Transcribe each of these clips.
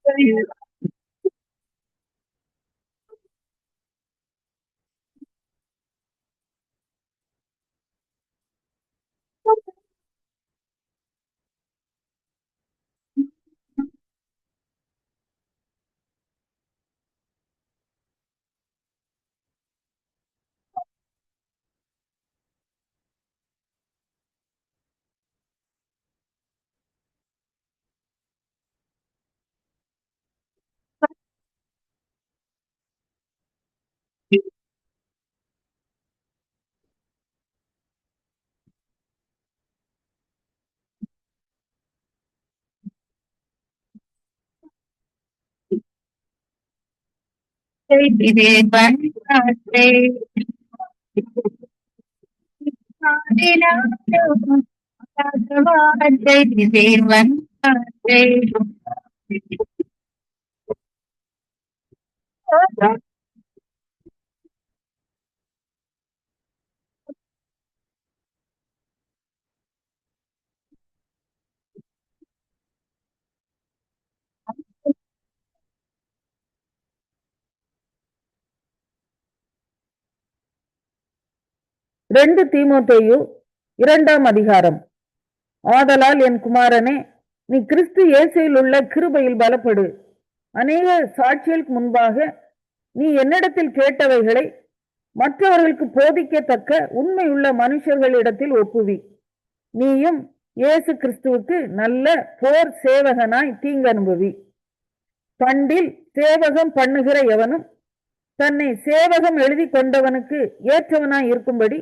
2 தீமோத்தேயு 2ஆம் அதிகாரம். ஆதலால் என் குமாரனே, நீ கிறிஸ்து இயேசுவில் உள்ள கிருபையில் பலப்படு. அநேக சாட்சிகளுக்கு முன்பாக நீ என்னிடத்தில் கேட்டவைகளை மற்றவர்களுக்கு போதிக்கத்தக்க உண்மையுள்ள மனுஷர்களிடத்தில் ஒப்புவி. நீயும் இயேசு கிறிஸ்துவுக்கு நல்ல போர் சேவகனாய் தீங்கு அனுபவி. பண்டில் சேவகம் பண்ணுகிற எவனும் தன்னை சேவகம் எழுதி கொண்டவனுக்கு ஏற்றவனாய் இருக்கும்படி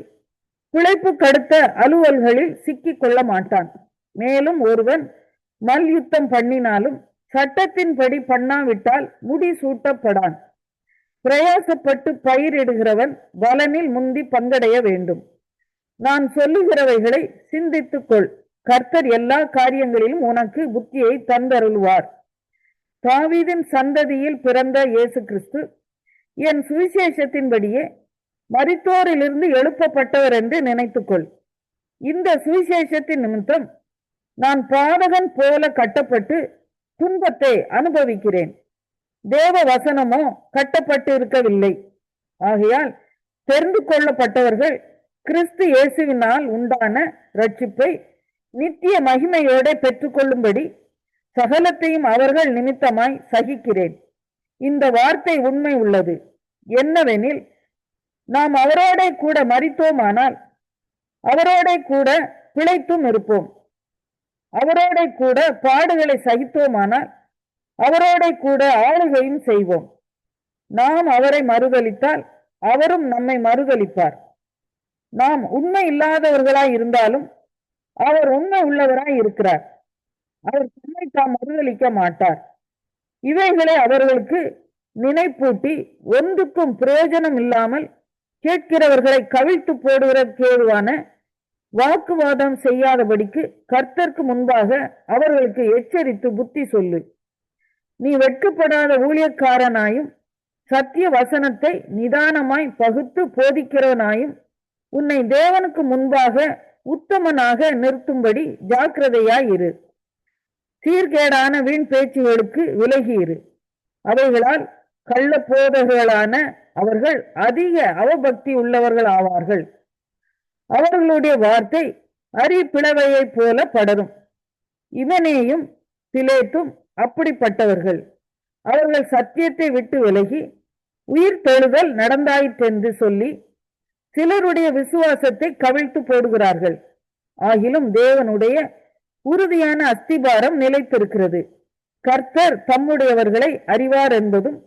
பிழைப்பு கடுத்த அலுவல்களில் சிக்கிக் கொள்ள மாட்டான். மேலும் ஒருவன் மல்யுத்தம் பண்ணினாலும் சட்டத்தின்படி பண்ணாவிட்டால் முடி சூட்டப்படான். பிரயாசப்பட்டு பயிரிடுகிறவன் பலனில் முந்தி பங்கடைய வேண்டும். நான் சொல்லுகிறவைகளை சிந்தித்துக்கொள். கர்த்தர் எல்லா காரியங்களிலும் உனக்கு புத்தியை தந்தருள்வார். தாவீதின் சந்ததியில் பிறந்த இயேசு கிறிஸ்து என் சுவிசேஷத்தின்படியே மரித்தோரிலிருந்து எழுப்பப்பட்டவர் என்று நினைத்துக்கொள். இந்த சுவிசேஷத்தின் நிமித்தம் நான் பாதகன் போல கட்டப்பட்டு துன்பத்தை அனுபவிக்கிறேன். தேவ வசனமோ கட்டப்பட்டு இருக்கவில்லை. ஆகையால் தெரிந்து கொள்ளப்பட்டவர்கள் கிறிஸ்து இயேசுவினால் உண்டான ரட்சிப்பை நித்திய மகிமையோட பெற்றுக்கொள்ளும்படி சகலத்தையும் அவர்கள் நிமித்தமாய் சகிக்கிறேன். இந்த வார்த்தை உண்மை உள்ளது. என்னவெனில், நாம் அவரோட கூட மரித்தோமானால் அவரோட கூட பிழைத்தும் இருப்போம். அவரோட கூட பாடுகளை சகித்தோமானால் அவரோட கூட ஆளுகையும் செய்வோம். நாம் அவரை மறுதலித்தால் அவரும் நம்மை மறுதலிப்பார். நாம் உண்மை இல்லாதவர்களாய் இருந்தாலும் அவர் உண்மை உள்ளவராய் இருக்கிறார். அவர் தம்மை தாம் மறுதலிக்க மாட்டார். இவைகளை அவர்களுக்கு நினைப்பூட்டி ஒன்றுக்கும் பிரயோஜனம் இல்லாமல் கேட்கிறவர்களை கவிழ்த்து போடுவதற்கு ஏதுவான வாக்குவாதம் செய்யாதபடிக்கு கர்த்தருக்கு முன்பாக அவர்களுக்கு எச்சரித்து புத்தி சொல்லு. நீ வெட்கப்படாத ஊழியக்காரனாயும் சத்திய வசனத்தை நிதானமாய் பகுத்து போதிக்கிறவனாயும் உன்னை தேவனுக்கு முன்பாக உத்தமனாக நிறுத்தும்படி ஜாக்கிரதையாயிரு. சீர்கேடான வீண் பேச்சுகளுக்கு விலகியிரு. அவைகளால் கள்ள போதகர்களான அவர்கள் அதிக அவபக்தி உள்ளவர்கள் ஆவார்கள். அவர்களுடைய வார்த்தை அரிப்பிளவையை போல படரும். இவனேயும் பிலேத்தும் அப்படிப்பட்டவர்கள். அவர்கள் சத்தியத்தை விட்டு விலகி உயிர் தெழுதல் நடந்தாயிற்றென்று சொல்லி சிலருடைய விசுவாசத்தை கவிழ்த்து போடுகிறார்கள். ஆகிலும் தேவனுடைய உறுதியான அஸ்திபாரம் நிலைத்திருக்கிறது. கர்த்தர் தம்முடையவர்களை அறிவார் என்பதும்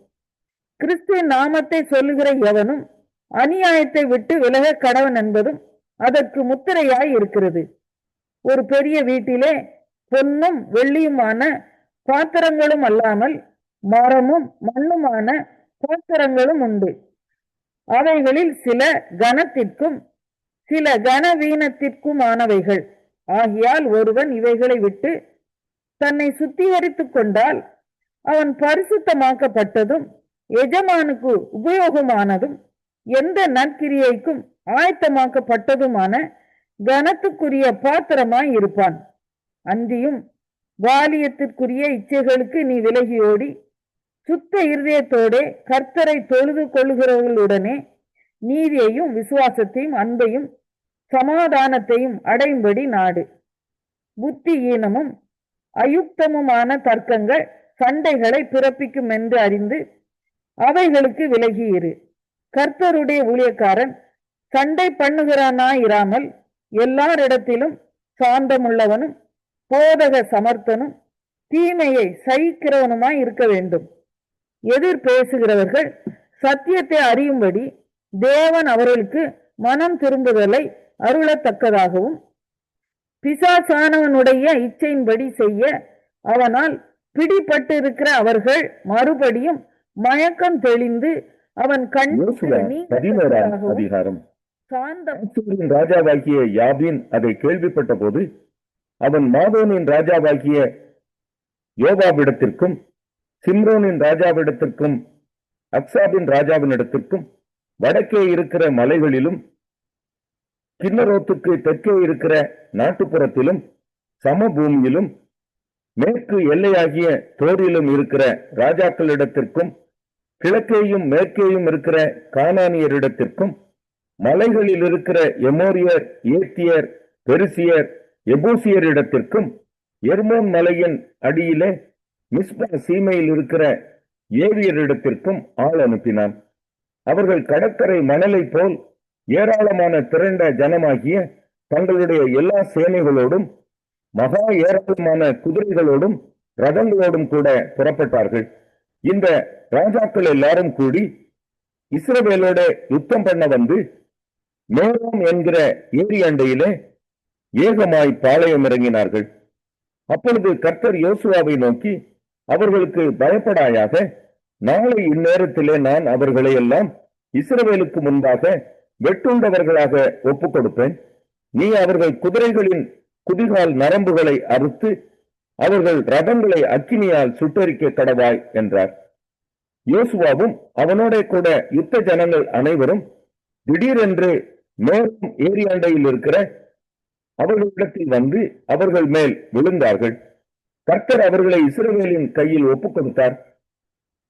கிறிஸ்துவின் நாமத்தை சொல்லுகிற எவனும் அநியாயத்தை விட்டு விலக கடவன் என்பதும் அதற்கு முத்திரையாய் இருக்கிறது. ஒரு பெரிய வீட்டிலே பொன்னும் வெள்ளியுமான பாத்திரங்களும் அல்லாமல் மரமும் மண்ணுமான பாத்திரங்களும் உண்டு. அவைகளில் சில கனத்திற்கும் சில கனவீனத்திற்குமானவைகள். ஆகையால் ஒருவன் இவைகளை விட்டு தன்னை சுத்திகரித்துக் கொண்டால் அவன் பரிசுத்தமாக்கப்பட்டதும் எஜமானுக்கு உபயோகமானதும் எந்த நற்கிரியைக்கும் ஆயத்தமாக்கப்பட்டதுமான கனத்துக்குரிய பாத்திரமாய் இருப்பான். அன்றியும் வாலியத்திற்குரிய இச்சைகளுக்கு நீ விலகியோடி சுத்த இருதயத்தோடே கர்த்தரை தொழுது கொள்ளுகிறவர்களுடனே நீதியையும் விசுவாசத்தையும் அன்பையும் சமாதானத்தையும் அடையும்படி நாடு. புத்தியீனமும் அயுக்தமுமான தர்க்கங்கள் சண்டைகளை பிறப்பிக்கும் என்று அறிந்து அவைகளுக்கு விலகியிரு. கர்த்தருடைய ஊழியக்காரன் சண்டை பண்ணுகிறானாயிராமல் எல்லாரிடத்திலும் சாந்தமுள்ளவனும் போதக சமர்த்தனும் தீமையை சகிக்கிறவனுமாய் இருக்க வேண்டும். எதிர் பேசுகிறவர்கள் சத்தியத்தை அறியும்படி தேவன் அவர்களுக்கு மனம் திரும்புதலை அருளத்தக்கதாகவும் பிசாசானவனுடைய இச்சையின்படி செய்ய அவனால் பிடிபட்டிருக்கிற அவர்கள் மறுபடியும் மயக்கம் தெளிந்து அவன் ராஜாவாகிய யாபீன் அதை கேள்விப்பட்ட போது அவன் மாதோனின் ராஜாவாகிய யோவாபிடத்திற்கும் சிம்ரோனின் ராஜாவிடத்திற்கும் அக்சாபின் ராஜாவினிடத்திற்கும் வடக்கே இருக்கிற மலைகளிலும் கிண்ணரோத்துக்கு தெற்கே இருக்கிற நாட்டுப்புறத்திலும் சமபூமியிலும் மேற்கு எல்லையாகிய தோரிலும் இருக்கிற ராஜாக்களிடத்திற்கும் கிழக்கேயும் மேற்கேயும் இருக்கிற கானானியரிடத்திற்கும் மலைகளில் இருக்கிற எமோரியர், ஏத்தியர், பெருசியர், எபூசியரிடத்திற்கும் எர்மோன் மலையின் அடியிலே மிஸ்பா சீமையில் இருக்கிற ஏவியரிடத்திற்கும் ஆள் அனுப்பினான். அவர்கள் கடற்கரை மணலை போல் ஏராளமான திரண்ட ஜனமாகிய தங்களுடைய எல்லா சேனைகளோடும் மகா ஏராளமான குதிரைகளோடும் ரதங்களோடும் கூட புறப்பட்டார்கள். இந்த ராஜாக்கள் எல்லாரும் கூடி இஸ்ரவேலோட யுத்தம் பண்ண வந்து மேரோம் என்கிற ஏரி அண்டையிலே ஏகமாய் பாளையம் இறங்கினார்கள். அப்பொழுது கர்த்தர் யோசுவாவை நோக்கி, அவர்களுக்கு பயப்படாயாக, நாளை இந்நேரத்திலே நான் அவர்களை எல்லாம் இஸ்ரவேலுக்கு முன்பாக வெட்டுண்டவர்களாக ஒப்புக் கொடுப்பேன். நீ அவர்கள் குதிரைகளின் குதிகால் நரம்புகளை அறுத்து அவர்கள் ரதங்களை அக்கினியால் சுட்டரிக்க கடவாய் என்றார். யோசுவாவும் அவனோட கூட யுத்த ஜனங்கள் அனைவரும் திடீரென்று மேலும் ஏரி அண்டையில் இருக்கிற அவர்களிடத்தில் வந்து அவர்கள் மேல் விழுந்தார்கள். கர்த்தர் அவர்களை இஸ்ரவேலின் கையில் ஒப்புக் கொடுத்தார்.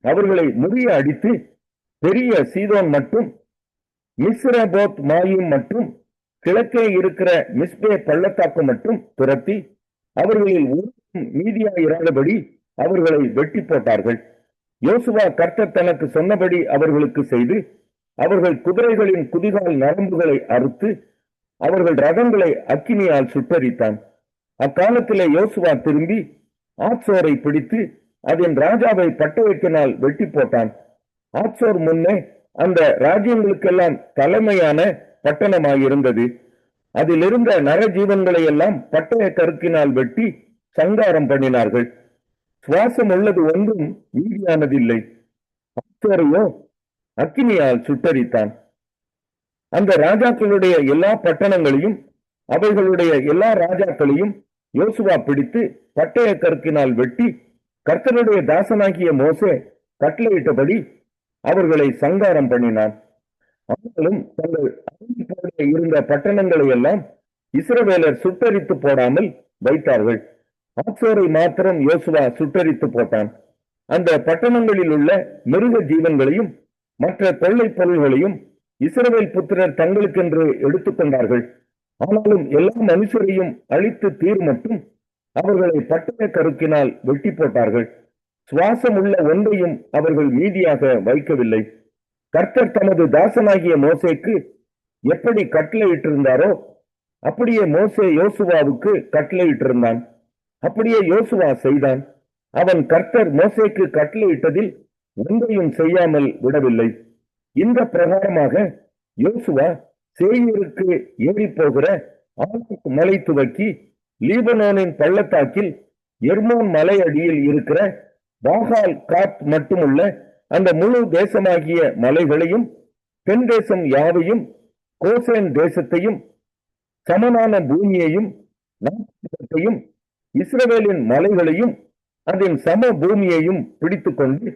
அவர்களை முறிய அடித்து பெரிய சீதோன் மற்றும் மிஸ்ரபோத் மாயும் மற்றும் கிழக்கே இருக்கிற மிஸ்பே பள்ளத்தாக்கு மட்டும் துரத்தி அவர்களில் ஒரு மீதியாயிராதபடி அவர்களை வெட்டி போட்டார்கள். யோசுவா கர்த்தர் தனக்கு சொன்னபடி அவர்களுக்கு செய்து அவர்கள் குதிரைகளின் குதிகால் நரம்புகளை அறுத்து அவர்கள் ரதங்களை அக்கினியால் சுட்டரித்தான். அக்காலத்திலே யோசுவா திரும்பி ஆத்சோரை பிடித்து அதன் ராஜாவை பட்டயத்தினால் வெட்டி போட்டான். ஆத்சோர் முன்னே அந்த ராஜ்யங்களுக்கெல்லாம் தலைமையான பட்டணமாயிருந்தது. அதில் இருந்த நரஜீவன்களை எல்லாம் பட்டய கருக்கினால் வெட்டி சங்காரம் பண்ணினார்கள். சுவாசம் உள்ளது ஒன்றும் மீதியானதில்லை. ஆத்சோரையோ அக்கினியால் சுட்டரித்தான். அந்த ராஜாக்களுடைய எல்லா பட்டணங்களையும் அவைகளுடைய எல்லா ராஜாக்களையும் யோசுவா பிடித்து பட்டய கற்கினால் வெட்டி கர்த்தருடைய தாசனாகிய மோசே கட்டளையிட்டபடி அவர்களை சங்காரம் பண்ணினான். அவர்களும் தங்கள் இருந்த பட்டணங்களை எல்லாம் இஸ்ரவேலர் சுட்டரித்து போடாமல் வைத்தார்கள். ஆத்சோரை மாத்திரம் யோசுவா சுட்டரித்து போட்டான். அந்த பட்டணங்களில் உள்ள மிருக ஜீவன்களையும் மற்ற கொள்ளை பொருள்களையும் இஸ்ரவேல் புத்திரர் தங்களுக்கென்று எடுத்துக்கொண்டார்கள். ஆனாலும் எல்லா மனுஷரையும் அழித்து தீர் மட்டும் அவர்களை பட்டய கருக்கினால் வெட்டி போட்டார்கள். சுவாசம் உள்ள ஒன்றையும் அவர்கள் மீதியாக வைக்கவில்லை. கர்த்தர் தமது தாசனாகிய மோசேக்கு எப்படி கட்டளையிட்டிருந்தாரோ அப்படியே மோசே யோசுவாவுக்கு கட்டளையிட்டிருந்தான். அப்படியே யோசுவா செய்தான். அவன் கர்த்தர் மோசேக்கு கட்டளையிட்டதில் ஒன்றையும் செய்யாமல் விடவில்லை. இந்த பிரகாரமாக யோசுவா சேயீருக்கு ஏறி போகிற ஆலாக் மலை துவக்கி லீபனோனின் பள்ளத்தாக்கில் எர்மோன் மலை அடியில் இருக்கிற பாகால் காத் மட்டுமுள்ள அந்த முழு தேசமாகிய மலைகளையும் தென் தேசம் யாவையும் கோசேன் தேசத்தையும் சமனான பூமியையும் நாட்டையும் இஸ்ரவேலின் மலைகளையும் அதன் சம பூமியையும் பிடித்து கொண்டு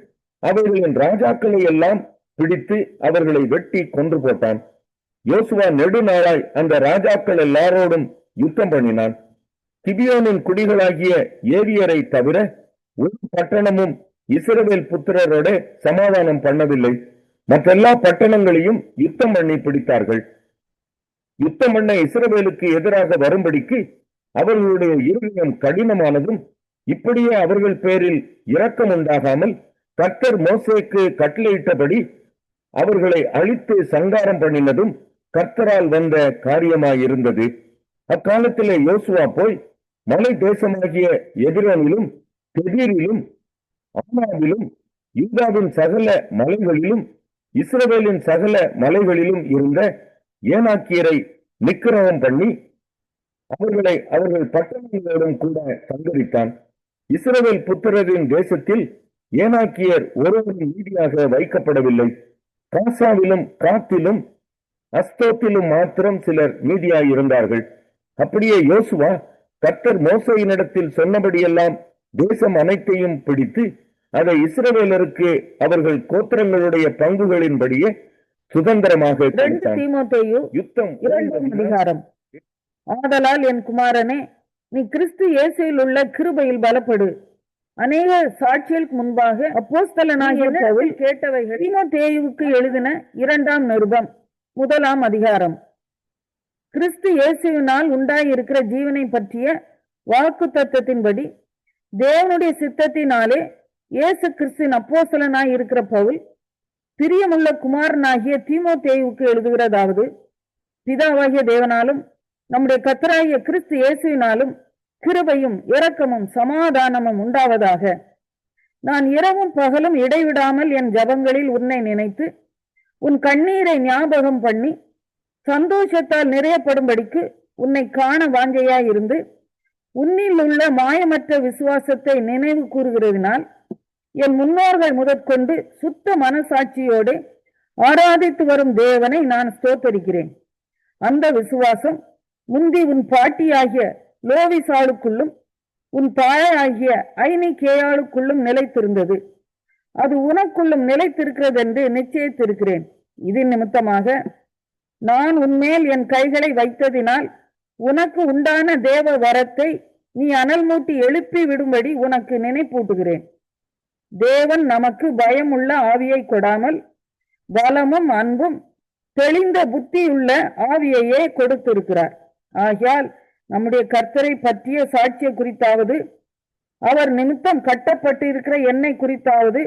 அவர்களின் ராஜாக்களை எல்லாம் பிடித்து அவர்களை வெட்டி கொன்று போட்டான். யோசுவா நெடுநாளாய் அந்த ராஜாக்கள் எல்லாரோடும் யுத்தம் பண்ணினான். கிபியோனின் குடிகளாகிய ஏவியரை தவிர ஒரு பட்டணமும் இஸ்ரவேல் புத்திரரோட சமாதானம் பண்ணவில்லை. மற்றெல்லா பட்டணங்களையும் யுத்தம் பண்ணி பிடித்தார்கள். யுத்தம் பண்ண இஸ்ரவேலுக்கு எதிராக வரும்படிக்கு அவர்களுடைய இருதயம் கடினமானதும், இப்படியே அவர்கள் பேரில் இரக்கம் உண்டாகாமல் கர்த்தர் மோசேக்கு கட்டளையிட்டபடி அவர்களை அழித்து சங்காரம் பண்ணினதும் கர்த்தரால் வந்த காரியமாயிருந்தது. அக்காலத்திலே யோசுவா போய் மலை தேசமாகிய எபிரோனிலும் கெபீரிலும் ஆனாவிலும் யூதாவின் சகல மலைகளிலும் இஸ்ரவேலின் சகல மலைகளிலும் இருந்த ஏனாக்கியரை நிக்கிரகம் பண்ணி அவர்களை அவர்கள் பட்டணங்களோடும் கூட சங்கரித்தான். இஸ்ரவேல் புத்திரரின் தேசத்தில் ஏனாக்கியர் ஒருவரும் மீதியாக வைக்கப்படவில்லை. காசாவிலும் காத்திலும் அஸ்தோத்திலும் மாத்திரம் சிலர் மீதியாயிருந்தார்கள். அப்படியே யோசுவா கர்த்தர் மோசேயினிடத்தில் சொன்னபடியெல்லாம் தேசம் அனைத்தையும் பிடித்து அதை இஸ்ரவேலருக்கு அவர்கள் கோத்திரங்களுடைய பங்குகளின்படியே சுதந்திரமாக கொடுத்தான். யுத்தம் 2 அதிகாரம். ஆதலால் என் குமாரனே, நீ கிறிஸ்து இயேசுவில் உள்ள கிருபையில் பலப்படு. அநேக சாட்சிகளுக்கு முன்பாக அப்போஸ்தலனாகிய பவுல் கேட்டவைகள் தீமோத்தேயுவுக்கு எழுதின 2ஆம் நிருபம் 1ஆம் அதிகாரம். கிறிஸ்து இயேசுவினால் உண்டாயிருக்கிற ஜீவனை பற்றிய வாக்கு தத்தத்தின்படி தேவனுடைய சித்தத்தினாலே இயேசு கிறிஸ்துவின் அப்போஸ்தலனாய் இருக்கிற பவுல் பிரியமுள்ள குமாரனாகிய தீமோத்தேயுவுக்கு எழுதுகிறதாவது, பிதாவாகிய தேவனாலும் நம்முடைய கர்த்தராகிய கிறிஸ்து இயேசுவினாலும் கிருபையும் இரக்கமும் சமாதானமும் உண்டாவதாக. நான் இரவும் பகலும் இடைவிடாமல் என் ஜபங்களில் உன்னை நினைத்து உன் கண்ணீரை ஞாபகம் பண்ணி சந்தோஷத்தால் நிறையப்படும்படிக்கு உன்னை காண வாஞ்சையாயிருந்து உன்னில் உள்ள மாயமற்ற விசுவாசத்தை நினைவு கூறுகிறதினால் என் முன்னோர்கள் முதற்கொண்டு சுத்த மனசாட்சியோடு ஆராதித்து வரும் தேவனை நான் ஸ்தோத்தரிக்கிறேன். அந்த விசுவாசம் முந்தி உன் பாட்டியாகிய லோவிசாளுக்குள்ளும் உன் தாயாகிய ஐனிகேயாளுக்குள்ளும் நிலைத்திருந்தது. அது உனக்குள்ளும் நிலைத்திருக்கிறது என்று நிச்சயித்திருக்கிறேன். இது நிமித்தமாக நான் உன்மேல் என் கைகளை வைத்ததினால் உனக்கு உண்டான தேவ வரத்தை நீ அனல் மூட்டி எழுப்பி விடும்படி உனக்கு நினைப்பூட்டுகிறேன். தேவன் நமக்கு பயமுள்ள ஆவியை கொடாமல் பலமும் அன்பும் தெளிந்த புத்தியுள்ள ஆவியையே கொடுத்திருக்கிறார். ஆகையால் நம்முடைய கர்த்தரை பற்றிய சாட்சியை குறித்தாவது அவர் நிமித்தம் கட்டப்பட்டிருக்கிற என்னை குறித்தாவது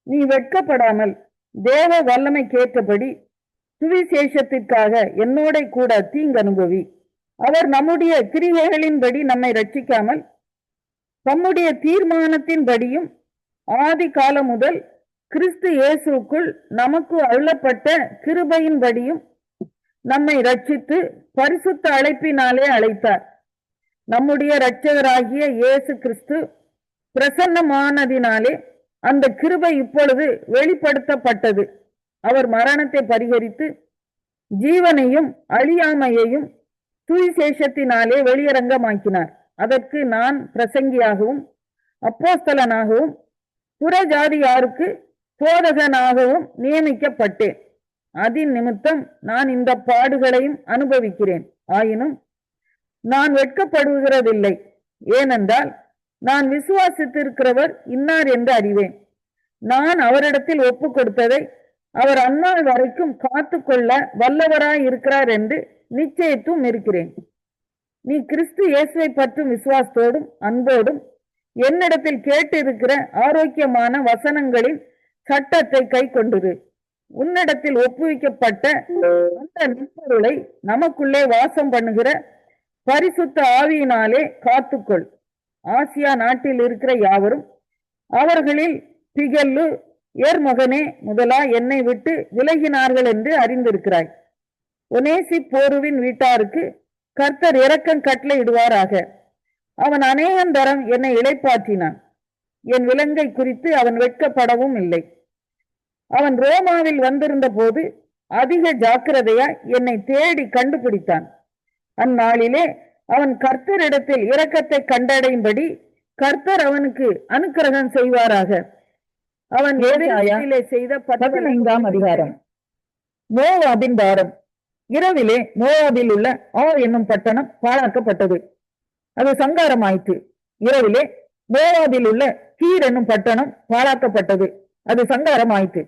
நீ வெட்கப்படாமல் தேவ வல்லமைக்கேற்றபடி சுவிசேஷத்திற்காக என்னோட கூட தீங்கு அனுபவி. அவர் நம்முடைய கிரியைகளின்படி நம்மை ரட்சிக்காமல் தம்முடைய தீர்மானத்தின்படியும் ஆதி காலம் முதல் கிறிஸ்து இயேசுக்குள் நமக்கு அருளப்பட்ட கிருபையின்படியும் நம்மை ரட்சித்து பரிசுத்த அழைப்பினாலே அழைத்தார். நம்முடைய இரட்சகராகிய இயேசு கிறிஸ்து பிரசன்னமானதினாலே அந்த கிருபை இப்பொழுது வெளிப்படுத்தப்பட்டது. அவர் மரணத்தை பரிகரித்து ஜீவனையும் அழியாமையையும் சுவிசேஷத்தினாலே வெளியரங்கமாக்கினார். அதற்கு நான் பிரசங்கியாகவும் அப்போஸ்தலனாகவும் புறஜாதியாருக்கு போதகனாகவும் நியமிக்கப்பட்டேன். அதின் நிமித்தம் நான் இந்த பாடுகளையும் அனுபவிக்கிறேன். ஆயினும் நான் வெட்கப்படுகிறதில்லை. ஏனென்றால் நான் விசுவாசித்திருக்கிறவர் இன்னார் என்று அறிவேன். நான் அவரிடத்தில் ஒப்பு கொடுத்ததை அவர் அந்நாள் வரைக்கும் காத்து கொள்ள வல்லவராய் இருக்கிறார் என்று நிச்சயித்தும் இருக்கிறேன். நீ கிறிஸ்து இயேசுவை பற்றும் விசுவாசத்தோடும் அன்போடும் என்னிடத்தில் கேட்டிருக்கிற ஆரோக்கியமான வசனங்களின் சட்டத்தை கை கொண்டிரு. உன்னிடத்தில் ஒப்புவிக்கப்பட்ட அந்த நற்பொருளை நமக்குள்ளே வாசம் பண்ணுகிற பரிசுத்த ஆவியினாலே காத்துக்கொள். ஆசியா நாட்டில் இருக்கிற யாவரும் அவர்களில் பிகல்லு ஏர்மகனே முதலா என்னை விட்டு விலகினார்கள் என்று அறிந்திருக்கிறாய். ஒனேசி போருவின் வீட்டாருக்கு கர்த்தர் இரக்கம் கட்டளையிடுவாராக. அவன் அநேகந்தரம் என்னை இளைப்பாற்றினான். என் விலங்கை குறித்து அவன் வெட்கப்படவும் இல்லை. அவன் ரோமாவில் வந்திருந்த போது அதிக ஜாக்கிரதையாய் என்னை தேடி கண்டுபிடித்தான். அந்நாளிலே அவன் கர்த்தரிடத்தில் இரக்கத்தை கண்டடையும்படி கர்த்தர் அவனுக்கு அனுக்கிரகம் செய்வாராக. அவன் ஏசாயா செய்த 15ஆம் அதிகாரம். மோவாபின் பாரம். இரவிலே மோவாபில் உள்ள என்னும் பட்டணம் பாழாக்கப்பட்டது. அது சங்காரமாயிற்று. இரவிலே மோவாபில் உள்ள கீர் என்னும் பட்டணம் பாழாக்கப்பட்டது. அது சங்காரமாயிற்று.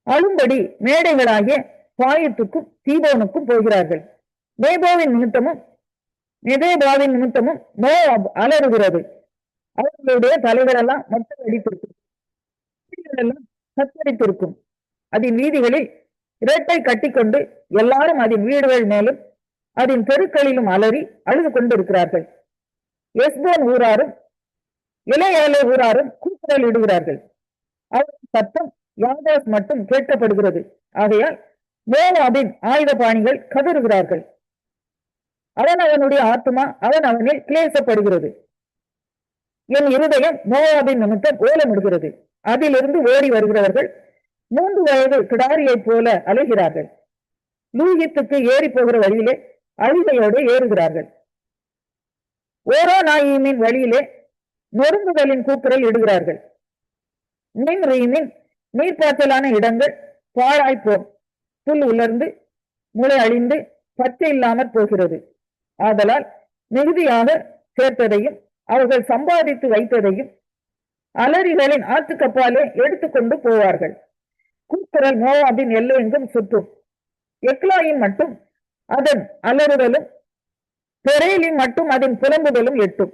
அழும்படி மேடைகளாகிய பாயத்துக்கும் தீபோனுக்கும் போகிறார்கள். நேபோவின் நிமித்தமும் நெதேபாவின் நிமித்தமும் மோவாப் அலறுகிறது. அவர்களுடைய தலைகளெல்லாம் மொத்தம் அடித்திருக்கும், வீடுகளெல்லாம் சத்தரித்திருக்கும். அதன் வீதிகளில் இரட்டை கட்டிக்கொண்டு எல்லாரும் அதன் வீடுகள் மேலும் அதன் தெருக்களிலும் அலறி அழுது கொண்டிருக்கிறார்கள். எஸ்போன் ஊராரும் இளையாலே ஊராரும் கூக்குரல் இடுகிறார்கள். அவர்கள் சத்தம் யாதோஸ் மட்டும் கேட்கப்படுகிறது. ஆகையால் மோவாபின் ஆயுத பாணிகள் கதறுகிறார்கள். அவன் அவனுடைய ஆத்மா அவன் அவனில் கிளேசப்படுகிறது. என் இருதயம் மோவாபின் நிமித்தம் ஓலமிடுகிறது. அதிலிருந்து ஓடி வருகிறவர்கள் 3 வயது கிடாரியைப் போல அலைகிறார்கள். லூகித்துக்கு ஏறி போகிற வழியிலே அழுகையோடு ஏறுகிறார்கள். ஓரோ நாயிமின் வழியிலே நொறுங்குதலின் கூக்குரல் இடுகிறார்கள். நிம்ரீமின் நீர்ப்பாய்ச்சலான இடங்கள் பாழாய்ப்போம். புல் உலர்ந்து முளை அழிந்து பச்சை இல்லாமற் போகிறது. ஆதலால் மிகுதியாக சேர்த்ததையும் அவர்கள் சம்பாதித்து வைத்ததையும் அலறிகளின் ஆற்றுக்கப்பாலே எடுத்துக்கொண்டு போவார்கள். கூக்குரல் மோவாபின் எல்லையெங்கும் சுற்றும். எக்லாயின் மட்டும் அதன் அலறுதலும் பெரேலின் மட்டும் அதன் புலம்புதலும் எட்டும்.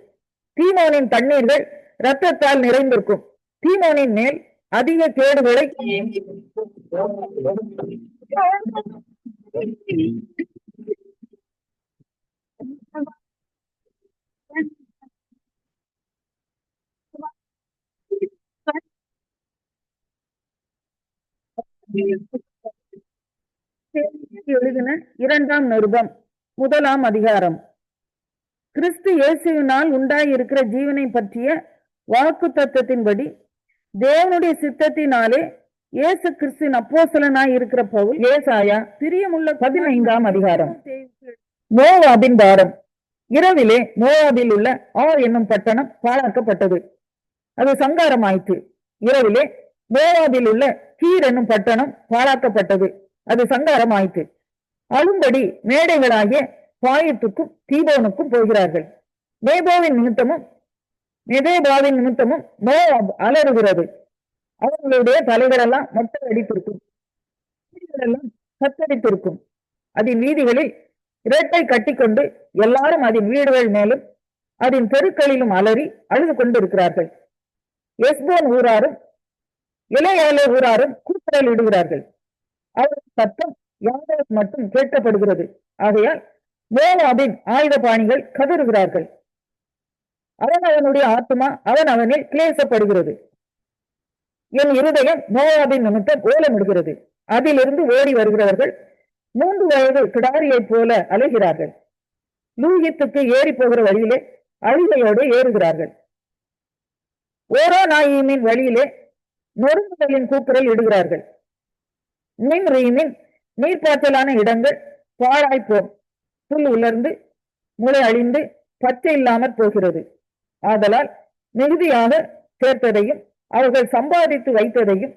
தீமோனின் தண்ணீர்கள் இரத்தத்தால் நிறைந்திருக்கும். தீமோனின் மேல் அதிக கேடுகளை எழுதின 2ஆம் நிருபம் 1ஆம் அதிகாரம். கிறிஸ்து இயேசுவினால் உண்டாயிருக்கிற ஜீவனை பற்றிய வாக்கு தத்தத்தின்படி தேவனுடைய சித்தத்தினாலே இயேசு கிறிஸ்துவின் அப்போஸ்தலனாய் இருக்கிற பவுல் ஏசாயா பிரியமுள்ள 15ஆம் அதிகாரம். மோவாபின் பாரம். இரவிலே மோவாபில் உள்ள என்னும் பட்டணம் பாழாக்கப்பட்டது. அது சங்காரமாயிற்று. இரவிலே மோவாபில் உள்ள கீர் என்னும் பட்டணம் பாழாக்கப்பட்டது. அது சங்காரமாயிற்று. அழும்படி மேடைகளாகிய பாயத்துக்கும் தீபோனுக்கும் போகிறார்கள். நேபோவின் நிமித்தமும் நெதேபாவின் நிமித்தமும் மோவாப் அலறுகிறது. அவர்களுடைய தலைகளெல்லாம் மொத்தம் அடித்திருக்கும், வீடுகளெல்லாம் சத்தரித்திருக்கும். அதன் வீதிகளில் இரட்டை கட்டிக்கொண்டு எல்லாரும் அதன் வீடுகள் மேலும் அதன் தெருக்களிலும் அலறி அழுது கொண்டிருக்கிறார்கள். எஸ்போன் ஊராரும் இளையாலே ஊராரும் கூக்குரல் இடுகிறார்கள். அவர்கள் சத்தம் யாதோஸ் மட்டும் கேட்கப்படுகிறது. ஆகையால் மோவாபின் ஆயுத பாணிகள் கதறுகிறார்கள். அவன் அவனுடைய ஆத்மா அவன் அவனில் கிளேசப்படுகிறது. என் இருதயம் மோவாபின் நிமித்தம் ஓலமிடுகிறது. அதிலிருந்து ஓடி வருகிறவர்கள் 3 வயது கிடாரியைப் போல அலைகிறார்கள். லூகித்துக்கு ஏறி போகிற வழியிலே அழுகையோடு ஏறுகிறார்கள். ஓரோ நாயிமின் வழியிலே நொறுங்குதலின் கூக்குரல் இடுகிறார்கள். நிம்ரீமின் நீர்ப்பாய்ச்சலான இடங்கள் பாழாய்ப்போம். புல் உலர்ந்து முளை அழிந்து பச்சை இல்லாமற் போகிறது. ஆதலால் மிகுதியாக சேர்த்ததையும் அவர்கள் சம்பாதித்து வைத்ததையும்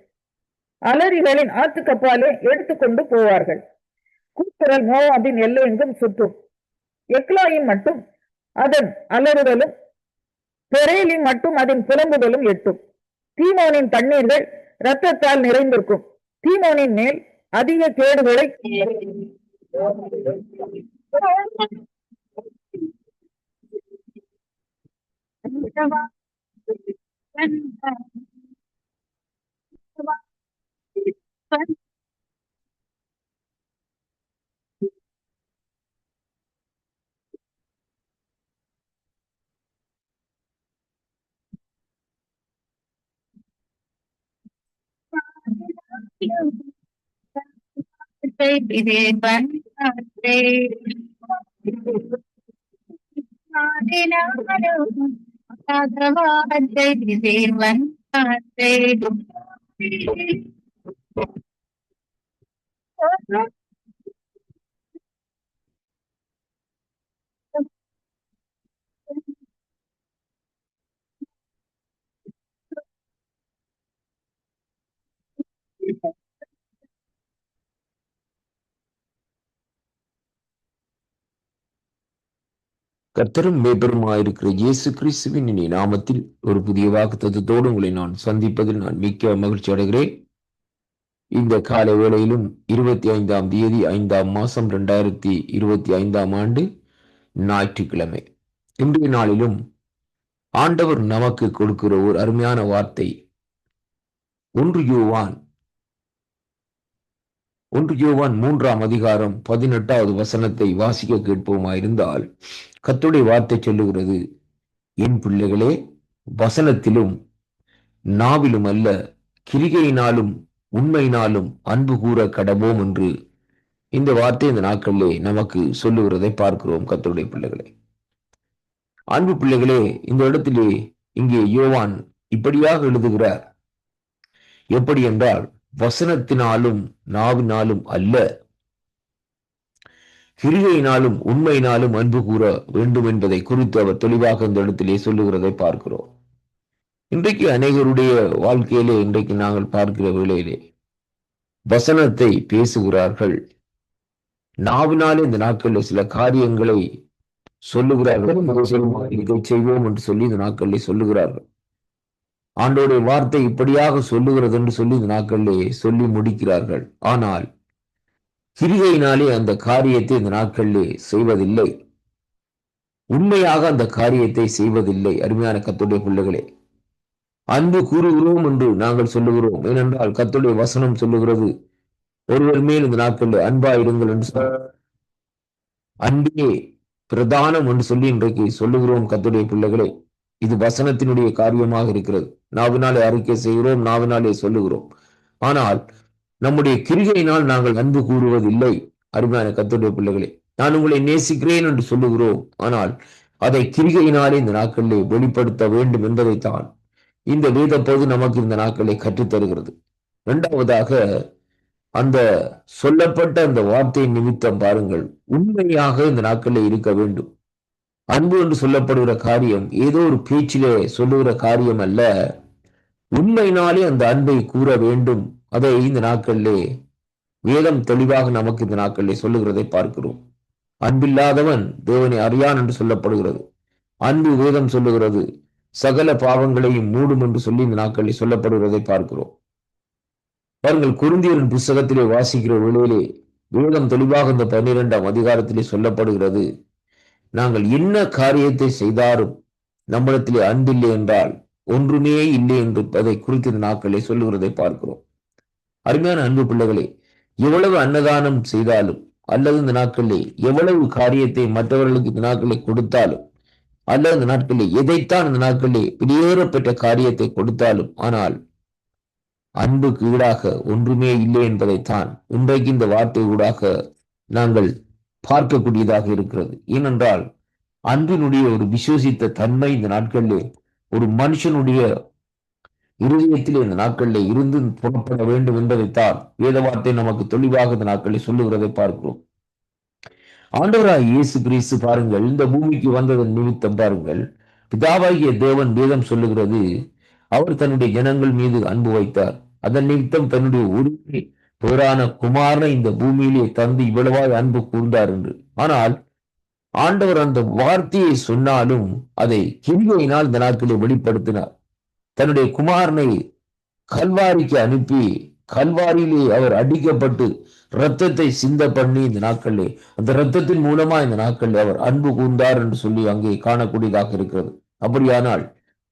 அலறிகளின் ஆற்றுக்கப்பாலே எடுத்துக்கொண்டு போவார்கள். கூக்குரல் மோவாபின் எல்லையெங்கும் சுற்றும். எக்லாயின் மட்டும் அதன் அலறுதலும் பெரேலின் மட்டும் அதன் புலம்புதலும் எட்டும். தீமோனின் தண்ணீர்கள் இரத்தத்தால் நிறைந்திருக்கும். தீமோனின் மேல் அதிக கேடுகளை கர்த்தரும் மேய்ப்பருமாயிருக்கிற இயேசு கிறிஸ்துவின் இனி நாமத்தில் ஒரு புதிய வாக்குத்தத்தத்தோடு உங்களை நான் சந்திப்பதில் நான் மிக்க மகிழ்ச்சி அடைகிறேன். இந்த காலை வேளையிலும் 25ஆம் தேதி 5ஆம் மாசம் 2025ஆம் ஆண்டு ஞாயிற்றுக்கிழமை. இன்றைய நாளிலும் ஆண்டவர் நமக்கு கொடுக்கிற ஒரு அருமையான வார்த்தை 1 யோவான் 3ஆம் அதிகாரம் 18வது வசனத்தை வாசிக்க கேட்போமாயிருந்தால், கர்த்தருடைய வார்த்தை சொல்லுகிறது, என் பிள்ளைகளே, வசனத்திலும் நாவிலும் அல்ல, கிரிகையினாலும் உண்மையினாலும் அன்பு கூற கடவோம் என்று இந்த வார்த்தை இந்த நாட்களிலே நமக்கு சொல்லுகிறதை பார்க்கிறோம். கர்த்தருடைய பிள்ளைகளே, அன்பு பிள்ளைகளே, இந்த இடத்திலே இங்கே யோவான் இப்படியாக எழுதுகிறார். எப்படி என்றால், வசனத்தினாலும் நாவினாலும் அல்ல, கிரிகையினாலும் உண்மையினாலும் அன்பு கூற வேண்டும் என்பதை குறித்து அவர் தெளிவாக இந்த இடத்திலே சொல்லுகிறதை பார்க்கிறோம். இன்றைக்கு அநேகருடைய வாழ்க்கையிலே இன்றைக்கு நாங்கள் பார்க்கிற வேளையிலே வசனத்தை பேசுகிறார்கள், நாவினாலே இந்த நாட்களில் சில காரியங்களை சொல்லுகிறார்கள், இதை செய்வோம் என்று சொல்லி இந்த நாட்களிலே சொல்லுகிறார்கள். ஆண்டோடைய வார்த்தை இப்படியாக சொல்லுகிறது என்று சொல்லி இந்த நாட்களிலே சொல்லி முடிக்கிறார்கள். ஆனால் கிரிகையினாலே அந்த காரியத்தை இந்த நாட்களிலே செய்வதில்லை, உண்மையாக அந்த காரியத்தை செய்வதில்லை. அருமையான கர்த்தருடைய பிள்ளைகளே, அன்பு கூறுகிறோம் என்று நாங்கள் சொல்லுகிறோம். ஏனென்றால் கர்த்தருடைய வசனம் சொல்லுகிறது, ஒருவர் மேல் இந்த நாட்களில் அன்பாயிருங்கள் என்று அன்பே பிரதானம் என்று சொல்லி இன்றைக்கு சொல்லுகிறோம். கர்த்தருடைய பிள்ளைகளே, இது வசனத்தினுடைய காரியமாக இருக்கிறது. நாவினாலே அறிக்கை செய்கிறோம், நாவினாலே சொல்லுகிறோம். ஆனால் நம்முடைய கிரிகையினால் நாங்கள் அன்பு கூறுவதில்லை. அருமையான கர்த்தருடைய பிள்ளைகளே, நான் உங்களை நேசிக்கிறேன் என்று சொல்லுகிறோம், ஆனால் அதை கிரிகையினாலே இந்த நாட்களிலே வெளிப்படுத்த வேண்டும் என்பதைத்தான் இந்த வேத பகுதி நமக்கு இந்த நாட்களை கற்றுத்தருகிறது. இரண்டாவதாக, அந்த சொல்லப்பட்ட அந்த வார்த்தையின் நிமித்தம் பாருங்கள், உண்மையாக இந்த நாட்களில் இருக்க வேண்டும். அன்பு என்று சொல்லப்படுகிற காரியம் ஏதோ ஒரு பேச்சிலே சொல்லுகிற காரியம் அல்ல, உண்மையினாலே அந்த அன்பை கூற வேண்டும். அதை இந்த நாட்களிலே வேதம் தெளிவாக நமக்கு இந்த நாட்களிலே சொல்லுகிறதை பார்க்கிறோம். அன்பில்லாதவன் தேவனை அறியான் என்று சொல்லப்படுகிறது. அன்பு, வேதம் சொல்லுகிறது, சகல பாவங்களையும் மூடும் என்று சொல்லி இந்த நாட்களில் சொல்லப்படுகிறதை பார்க்கிறோம். பாருங்கள், கொரிந்தியரின் புஸ்தகத்திலே வாசிக்கிற வேளையிலே வேதம் தெளிவாக இந்த 12ஆம் அதிகாரத்திலே சொல்லப்படுகிறது, நாங்கள் என்ன காரியத்தை செய்தாலும் நம்மிடத்திலே அன்பில்லை என்றால் ஒன்றுமே இல்லை என்று அதை குறித்து இந்த நாட்களிலே சொல்லுகிறதை பார்க்கிறோம். அருமையான அன்பு பிள்ளைகளே, எவ்வளவு அன்னதானம் செய்தாலும் அல்லது இந்த நாட்களிலே எவ்வளவு காரியத்தை மற்றவர்களுக்கு இந்த நாட்களை கொடுத்தாலும் அல்லது இந்த நாட்களில் எதைத்தான் இந்த நாட்களிலே வெளியேறப்பட்ட காரியத்தை கொடுத்தாலும், ஆனால் அன்புக்கு ஈடாக ஒன்றுமே இல்லை என்பதைத்தான் இன்றைக்கு இந்த வார்த்தை ஊடாக நாங்கள் பார்க்கக்கூடியதாக இருக்கிறது. ஏனென்றால் அன்பினுடைய ஒரு விசுவசித்த தன்மை இந்த நாட்களிலே ஒரு மனுஷனுடைய இருதயத்திலே இந்த நாட்களிலே இருந்து புறப்பட வேண்டும் என்பதைத்தான் வேத வார்த்தை நமக்கு தெளிவாக இந்த நாட்களில் சொல்லுகிறதை பார்க்கிறோம். ஆண்டவராய் இயேசு கிறிஸ்து பாருங்கள், இந்த பூமிக்கு வந்ததன் நிமித்தம் பாருங்கள், பிதாவாகிய தேவன் வேதம் சொல்லுகிறது, அவர் தன்னுடைய ஜனங்கள் மீது அன்பு வைத்தார். அதன் நிமித்தம் தன்னுடைய உரிமை பேரான குமாரனை இந்த பூமியிலே தந்து இவ்வளவாய் அன்பு கூர்ந்தார் என்று. ஆனால் ஆண்டவர் அந்த வார்த்தையை சொன்னாலும் அதை கிரிகையினால் இந்த நாட்களில் வெளிப்படுத்தினார். தன்னுடைய குமாரனை கல்வாரிக்கு அனுப்பி கல்வாரியிலே அவர் அடிக்கப்பட்டு இரத்தத்தை சிந்த பண்ணி இந்த நாட்களிலே அந்த இரத்தத்தின் மூலமா இந்த நாட்களில் அவர் அன்பு கூர்ந்தார் என்று சொல்லி அங்கே காணக்கூடியதாக இருக்கிறது. அப்படியானால்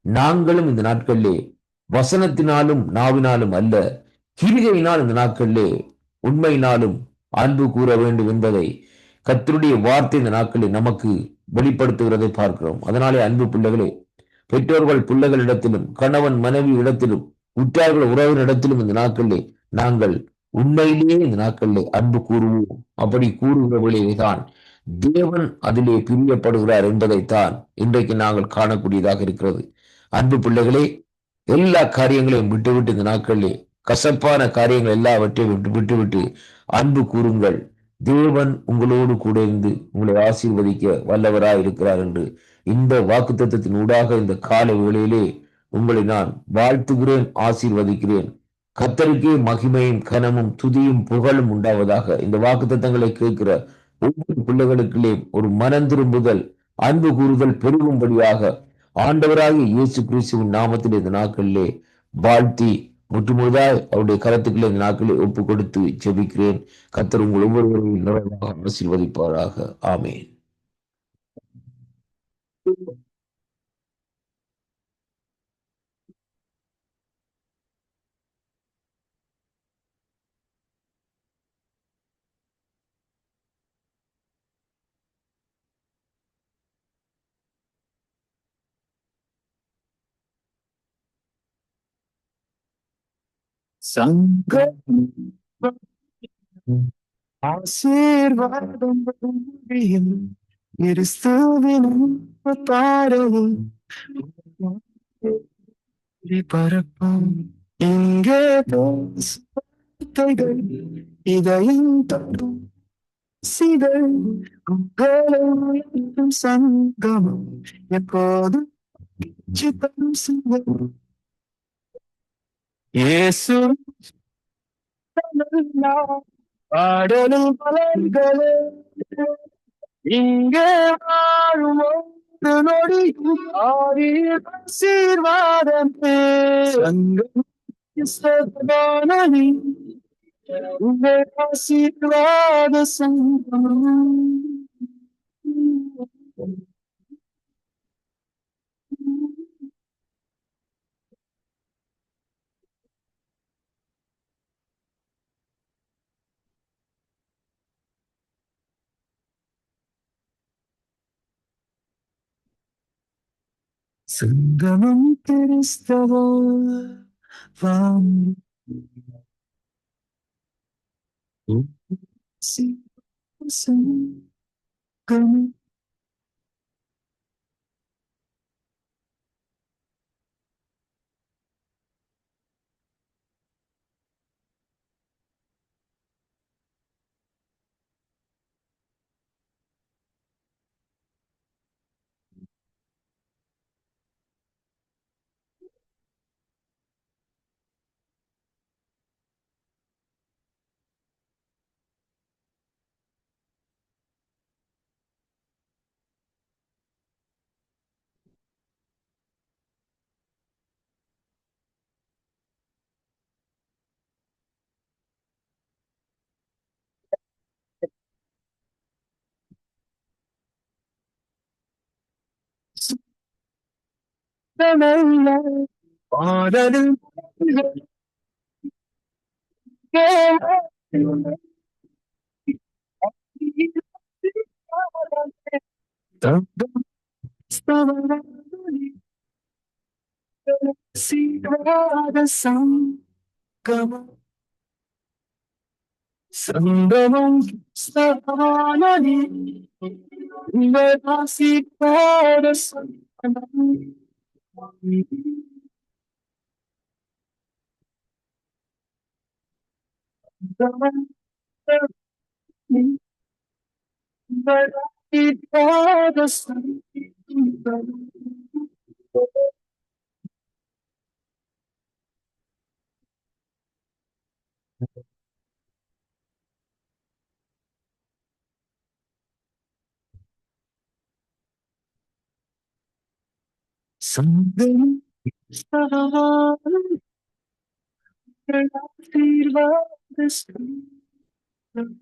நாங்களும் இந்த நாட்களிலே வசனத்தினாலும் நாவினாலும் அல்ல, கிரிகையினால் இந்த நாட்களிலே உண்மையினாலும் அன்பு கூற வேண்டும் என்பதை கர்த்தருடைய வார்த்தை இந்த நாட்களில் நமக்கு வெளிப்படுத்துகிறதை பார்க்கிறோம். அதனாலே அன்பு பிள்ளைகளே, பெற்றோர்கள் பிள்ளைகளிடத்திலும் கணவன் மனைவி இடத்திலும் உற்றார்கள் உறவினரிடத்திலும் இந்த நாட்களிலே நாங்கள் உண்மையிலேயே இந்த நாட்களிலே அன்பு கூறுவோம். அப்படி கூறுகிற வேளையில்தான் தேவன் அதிலே பிரியப்படுகிறார் என்பதைத்தான் இன்றைக்கு நாங்கள் காணக்கூடியதாக இருக்கிறது. அன்பு பிள்ளைகளே, எல்லா காரியங்களையும் விட்டுவிட்டு இந்த நாட்களிலே கசப்பான காரியங்கள் எல்லாவற்றையும் விட்டுவிட்டு அன்பு கூறுங்கள். தேவன் உங்களோடு கூட இருந்து உங்களை ஆசீர்வதிக்க வல்லவராய் இருக்கிறார் என்று இந்த வாக்குத்தத்தத்தின் ஊடாக இந்த காலை வேளையிலே உங்களை நான் வாழ்த்துகிறேன், ஆசீர்வதிக்கிறேன். கர்த்தருக்கே மகிமையும் கனமும் துதியும் புகழும் உண்டாவதாக. இந்த வாக்குத்தத்தங்களை கேட்கிற ஒவ்வொரு பிள்ளைகளுக்குள்ளே ஒரு மனம் திரும்புதல், அன்பு கூறுதல் பெருகும்படியாக ஆண்டவராகிய இயேசு கிறிஸ்துவின் நாமத்தில் இந்த நாட்களிலே வாழ்த்தி முற்றுமுழுதாய் அவருடைய கரத்துக்களை இந்த நாட்களில் ஒப்பு கொடுத்து ஜெபிக்கிறேன். கர்த்தர் உங்கள் ஒவ்வொருவரையும் நிறைவாக ஆசீர்வதிப்பாராக. ஆமென். சங்கம் ஆசீர்வாதம் முடியும் கிறிஸ்துவின் பாடவும் பரப்பும் இங்கே வார்த்தைகள் இதயம் தொடும் சிதல் உங்களும் சங்கமம் எப்போதும் சித்தம் சிவம் இயேசு பாடலும் மலர்களே இங்கே வாழும் ஒன்று நொடியும் ஆசீர்வாதமே சங்கம் சர்வானி உங்கள் ஆசீர்வாத சங்கம் சங்கமம் கிறிஸ்தவ சங்கம் பாடலும் சங்கமம் சங்கமம் சவானி உங்கள் ஆசீர்வாத சங்கமம் உங்கள் ஆசீர்வாத சங்கமம் சங்கமம் சவானி உங்கள் ஆசீர்வாத சங்கமம்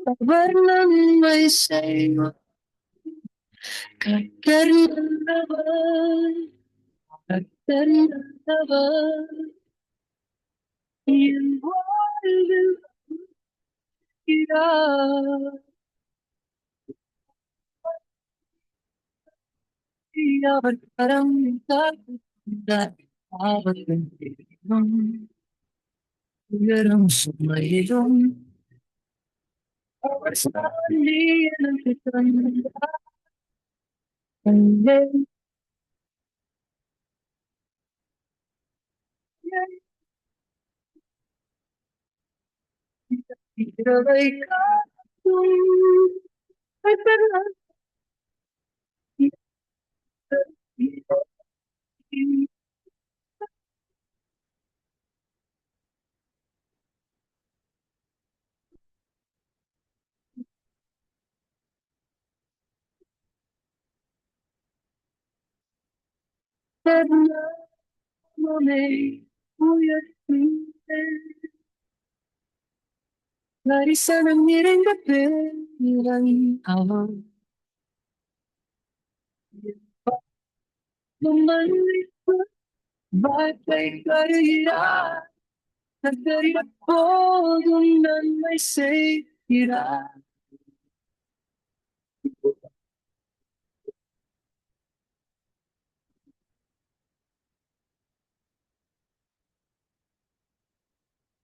அவர் நன்மை செய்வார் கர்த்தர் நல்லவர் கர்த்தர் நல்லவர் என் வாழ்வில் இருக்கிறார். அவர் கரம் தாழ்ந்தார் ஆபத்தில் தெரியும் உயரம் சுமையிலும் அவர் சாந்தி எனக்கு தந்தார். இரவை காக்கும் தரிசனம் நிறைந்த பேரன் அவன் மன்னிப்பு வார்த்தை தருகிறார். கர்த்தர் எப்போதும் நன்மை செய்கிறார்.